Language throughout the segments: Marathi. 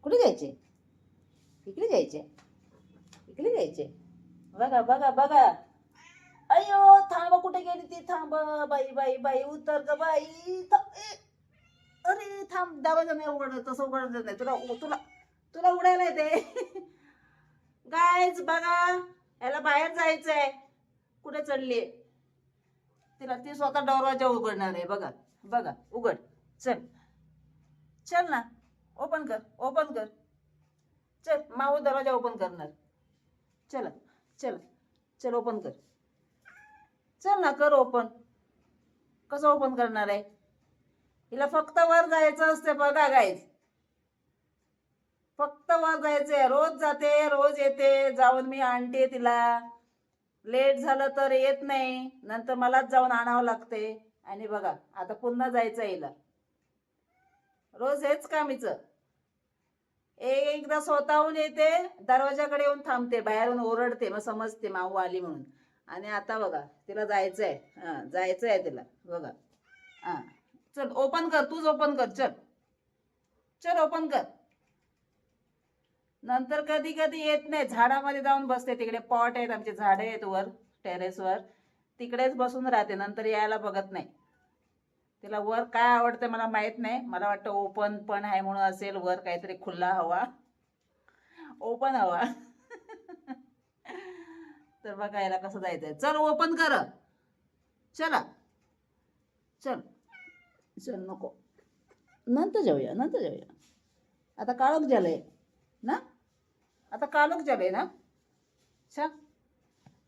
कुठे जायचे? इकडे जायचे, इकडे जायचे. बघा बघा बघा. अयो थांब, कुठे गेली ती? थांब बाई बाई बाई, उतर ग बाई. अरे थांब, दरवाजा नाही उघडत, तसं उघडत नाही. तुला तुला तुला उडायला येते. गायच बघा, याला बाहेर जायचंय. कुठे चढलीये? तिला ती स्वतः दरवाजा उघडणार आहे. बघा बघा, उघड. चल चल ना, ओपन कर, ओपन कर. चल, माऊ दरवाजा ओपन करणार. चल चल चल, ओपन कर. चल ना, कर ओपन. कसं ओपन करणार आहे? हिला फक्त वर जायचं असते. बघा गाईज, फक्त वर जायचंय. रोज जाते, रोज येते, जाऊन मी आणते तिला. लेट झालं तर येत नाही, नंतर मलाच जाऊन आणावं लागते. आणि बघा आता पुन्हा जायचं हिला. रोज हेच काम हिचं. एकदा स्वतःहून येते, दरवाजाकडे येऊन थांबते, बाहेरून ओरडते, मग समजते माऊ आली म्हणून. आणि आता बघा तिला जायचंय. जायचंय तिला. बघा चल ओपन कर, तूच ओपन कर. चल चल, ओपन कर. नंतर कधी कधी येत नाही, झाडामध्ये जाऊन बसते. तिकडे पॉट आहेत, आमचे झाडे आहेत वर टेरेसवर, तिकडेच बसून राहते. नंतर यायला बघत नाही. तिला वर काय आवडतं मला माहित नाही. मला वाटतं ओपन पण आहे म्हणून असेल, वर काहीतरी खुला हवा, ओपन हवा. तर बघा याला कसं जायचंय. चल ओपन कर. चला चल चल, नको, नंतर जाऊया, नंतर जाऊया. आता काळोख झालंय ना, आता काळोख झालंय ना. छा,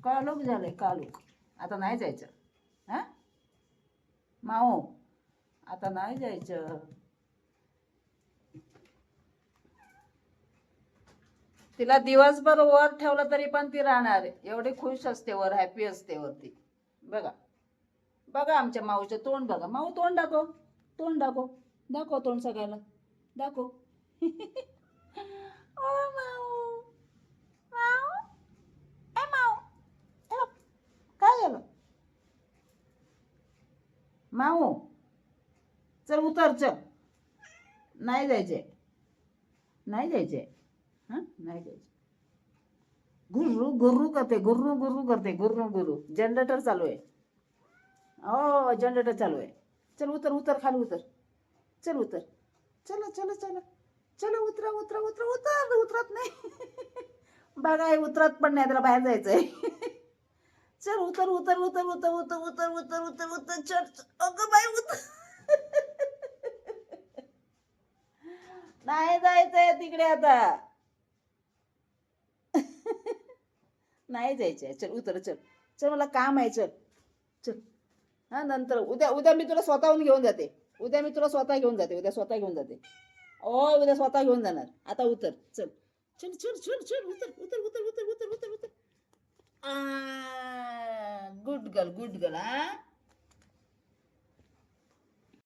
काळोख झालंय, काळोख. आता नाही जायचं. हा माऊ, आता नाही जायचं. तिला दिवसभर वर ठेवलं तरी पण ती राहणार. एवढी खुश असते वर, हॅपी असते वरती. बघा बघा आमच्या माऊचं तोंड बघा. माऊ तोंड दाखव, तोंड दाखव, दाखव तोंड सगळ्याला, दाखव. ओ माऊ, माऊ, ए माऊ, ए बघ, काय झालं? माऊ चल, उतर, चल. नाही जायचे, नाही जायचे. हा नाही जायचे. गुर्रू गुर्रू करते, गुर्रू गुर्रू करते, गुर्रू गुर्रू. जनरेटर चालू आहे. हो, जनरेटर चालू आहे. चल उतर, उतर, खाली उतर. चल उतर. चला चला चला चला, उतरा उतरा उतरा. उतर, उतरत नाही. बघा हे उतरत पण नाही, त्याला बाहेर जायचंय. चल उतर उतर उतर उतर उतर उतर उतर उतर उतर. चल, अगं बाई उतर. नाही जायचंय तिकडे आता. नाही जायचंय. चल उतर, चल चल, मला काम आहे. चल चल. हा नंतर उद्या, उद्या मी तुला स्वतःहून घेऊन जाते. उद्या मी तुला स्वतः घेऊन जाते. उद्या स्वतः घेऊन जाते. ओ, उद्या स्वतः घेऊन जाणार. आता उतर. चल चल चल चल चल, उतर उतर उतर उतर उतर उतर उतर. Good girl, good girl. हा